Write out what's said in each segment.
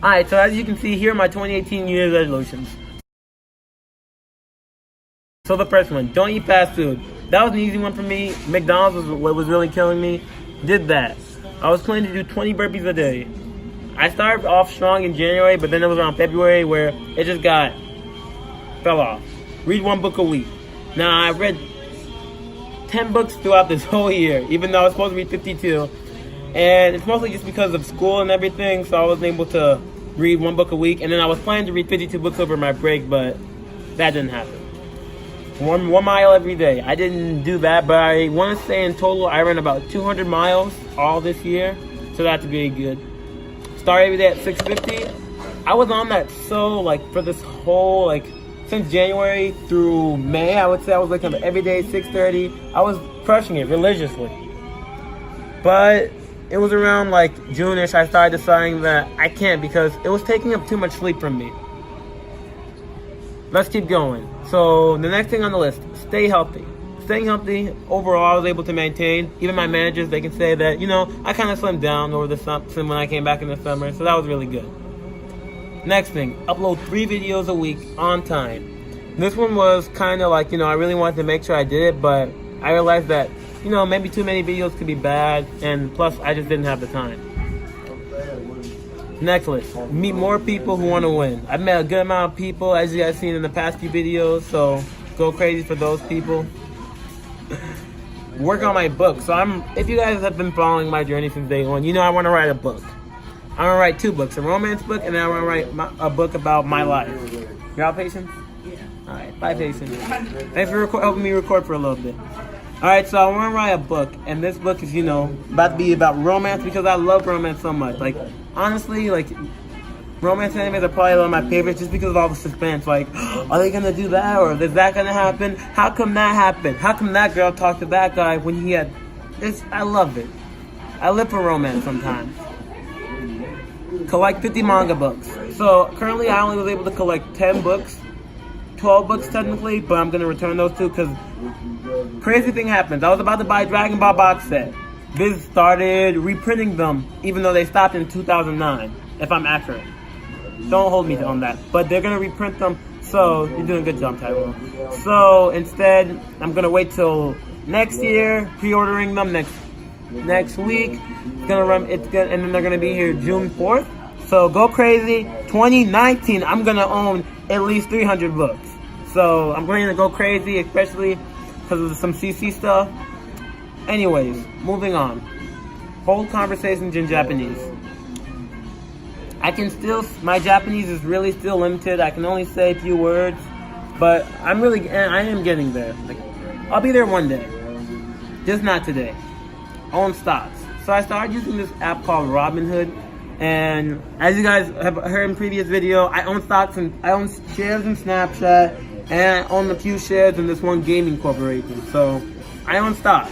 Alright, so as you can see, here are my 2018 New Year's resolutions. So the first one, don't eat fast food. That was an easy one for me. McDonald's was what was really killing me. Did that. I was planning to do 20 burpees a day. I started off strong in January, but then it was around February where it just fell off. Read 1 book a week. Now, I read 10 books throughout this whole year, even though I was supposed to read 52. And it's mostly just because of school and everything, so I wasn't able to read 1 book a week. And then I was planning to read 52 books over my break, but that didn't happen. One mile every day. I didn't do that, but I want to say in total I ran about 200 miles all this year, so that's really good. Start every day at 6:50. I was on that for this whole since January through May. I would say I was every day 6:30. I was crushing it religiously. But it was around June-ish I started deciding that I can't because it was taking up too much sleep from me. Let's keep going. So the next thing on the list, stay healthy. Staying healthy, overall, I was able to maintain. Even my managers, they can say that, I kind of slimmed down over the summer when I came back in the summer, so that was really good. Next thing, upload 3 videos a week on time. This one was kind of I really wanted to make sure I did it, but I realized that, maybe too many videos could be bad, and plus, I just didn't have the time. Next list, meet more people who want to win. I've met a good amount of people, as you guys seen in the past few videos, so go crazy for those people. Work on my book. So if you guys have been following my journey since day one, I want to write a book. I want to write 2 books, a romance book, and then I want to write a book about my life. Y'all patient? Yeah. Alright, bye patient. Thanks for helping me record for a little bit. Alright, so I want to write a book, and this book is, about to be about romance because I love romance so much. Honestly, romance animes are probably one of my favorites just because of all the suspense. Are they gonna do that, or is that gonna happen? How come that happened? How come that girl talked to that guy when he had this? I love it. I live for romance sometimes. Collect 50 manga books. So currently I only was able to collect 10 books, 12 books technically, but I'm gonna return those 2 because crazy thing happens. I was about to buy Dragon Ball box set. Viz started reprinting them, even though they stopped in 2009, if I'm accurate. Don't hold me on that. But they're going to reprint them, so you're doing a good job, Tyrone. So instead, I'm going to wait till next year, pre-ordering them next week. And then they're going to be here June 4th. So go crazy. 2019, I'm going to own at least 300 books. So I'm going to go crazy, especially because of some CC stuff. Anyways, moving on. Hold conversations in Japanese. My Japanese is really still limited. I can only say a few words, but I am getting there. I'll be there one day. Just not today. Own stocks. So I started using this app called Robinhood, and as you guys have heard in previous video, I own stocks and I own shares in Snapchat, and I own a few shares in this one gaming corporation. So I own stock.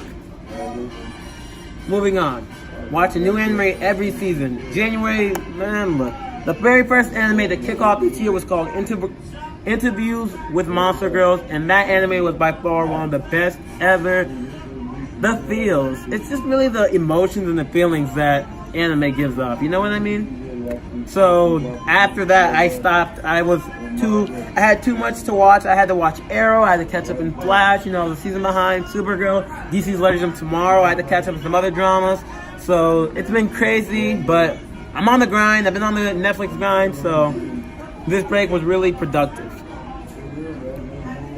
Moving on. Watch a new anime every season. January, the very first anime to kick off this year was called Interviews with Monster Girls, and that anime was by far one of the best ever. The feels. It's just really the emotions and the feelings that anime gives off. You know what I mean? So after that, I stopped. I had too much to watch. I had to watch Arrow. I had to catch up in Flash. The season behind Supergirl, DC's Legends of Tomorrow. I had to catch up with some other dramas. So it's been crazy, but I'm on the grind. I've been on the Netflix grind, so this break was really productive.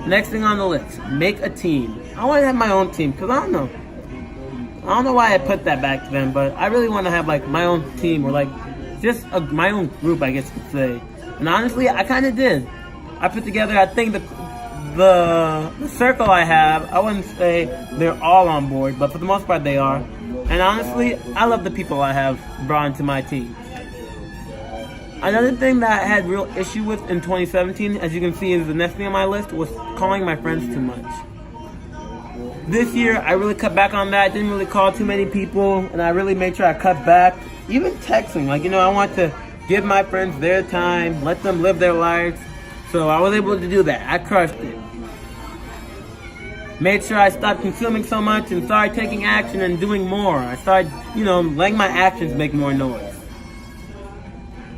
Next thing on the list, make a team. I want to have my own team because I don't know why I put that back then, but I really want to have my own team or my own group, I guess you could say. And honestly, I kind of did. I put together, I think the circle I have, I wouldn't say they're all on board, but for the most part they are. And honestly, I love the people I have brought into my team. Another thing that I had real issue with in 2017, as you can see is the next thing on my list, was calling my friends too much. This year, I really cut back on that. I didn't really call too many people, and I really made sure I cut back. Even texting, I want to give my friends their time, let them live their lives. So I was able to do that. I crushed it. Made sure I stopped consuming so much and started taking action and doing more. I started, letting my actions make more noise.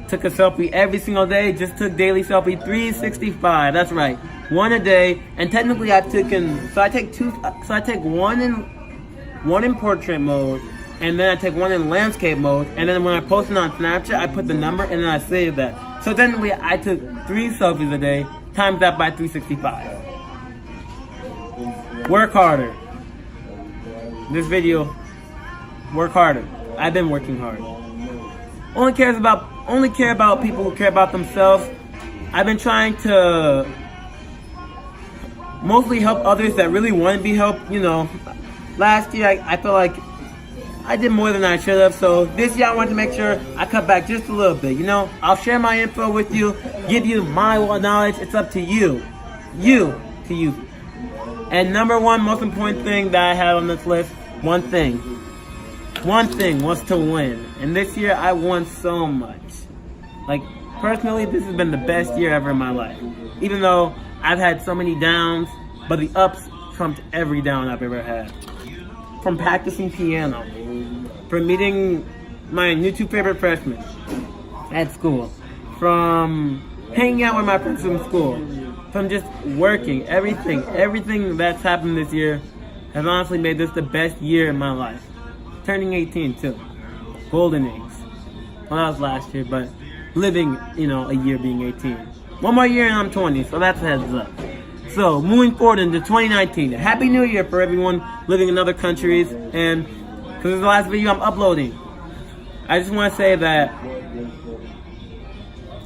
took a selfie every single day. Just took daily selfie 365. That's right, one a day. And technically, I take two. So I take one in portrait mode, and then I take one in landscape mode. And then when I post it on Snapchat, I put the number and then I save that. So technically, I took 3 selfies a day. Times that by 365. Work harder. This video, work harder. I've been working hard. Only care about people who care about themselves. I've been trying to mostly help others that really want to be helped. You know, last year I felt like I did more than I should have. So this year I wanted to make sure I cut back just a little bit. You know, I'll share my info with you, give you my knowledge. It's up to you. To use it. And number one most important thing that I had on this list, one thing was to win. And this year I won so much. Like, personally, this has been the best year ever in my life. Even though I've had so many downs, but the ups trumped every down I've ever had. From practicing piano, from meeting my new 2 favorite freshmen at school, from hanging out with my friends from school, from just working, everything that's happened this year has honestly made this the best year in my life. Turning 18 too. Golden age. Well, that was last year, but living, a year being 18. One more year and I'm 20, so that's a heads up. So, moving forward into 2019, Happy New Year for everyone living in other countries, and because this is the last video I'm uploading, I just want to say that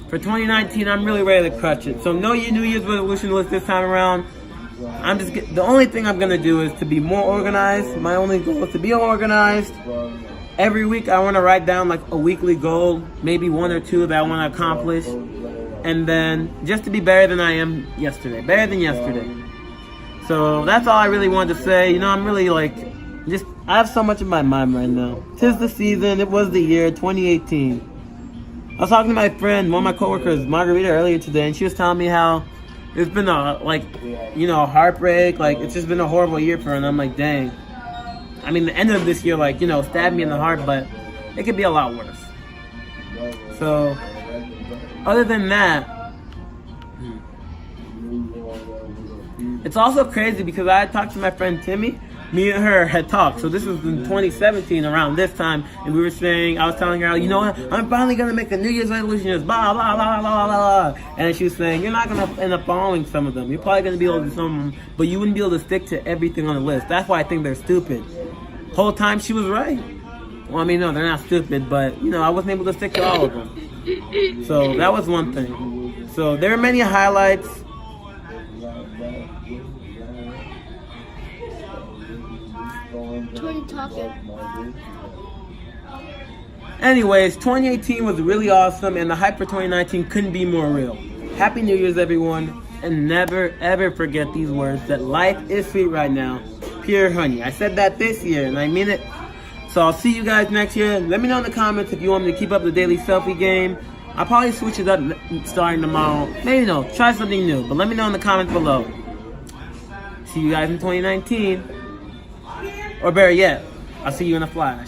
for 2019, I'm really ready to crush it. So, no New Year's resolution list this time around. The only thing I'm going to do is to be more organized. My only goal is to be organized. Every week, I want to write down like a weekly goal, maybe 1 or 2 that I want to accomplish. And then just to be better than I am yesterday. Better than yesterday. So that's all I really wanted to say. I'm really I have so much in my mind right now. 'Tis the season. It was the year 2018. I was talking to my friend, one of my coworkers, Margarita, earlier today, and she was telling me how it's been a heartbreak. Like, it's just been a horrible year for her. And I'm like, dang. I mean, the end of this year, stabbed me in the heart, but it could be a lot worse. So, other than that, it's also crazy because I had talked to my friend Timmy. Me and her had talked. So this was in 2017 around this time. And I was telling her, I'm finally going to make a New Year's resolution. Just blah, blah, blah, blah, blah, blah. And then she was saying, you're not going to end up following some of them. You're probably going to be able to do some of them. But you wouldn't be able to stick to everything on the list. That's why I think they're stupid. Whole time she was right. Well, I mean, no, they're not stupid. But, I wasn't able to stick to all of them. So that was one thing. So there are many highlights. Anyways, 2018 was really awesome, and the hype for 2019 couldn't be more real. Happy New Year's, everyone, and never ever forget these words, that life is sweet right now. Pure honey. I said that this year, and I mean it. So I'll see you guys next year. Let me know in the comments if you want me to keep up the daily selfie game. I'll probably switch it up starting tomorrow. Maybe no, try something new. But let me know in the comments below. See you guys in 2019. Or better yet, I'll see you in a flash.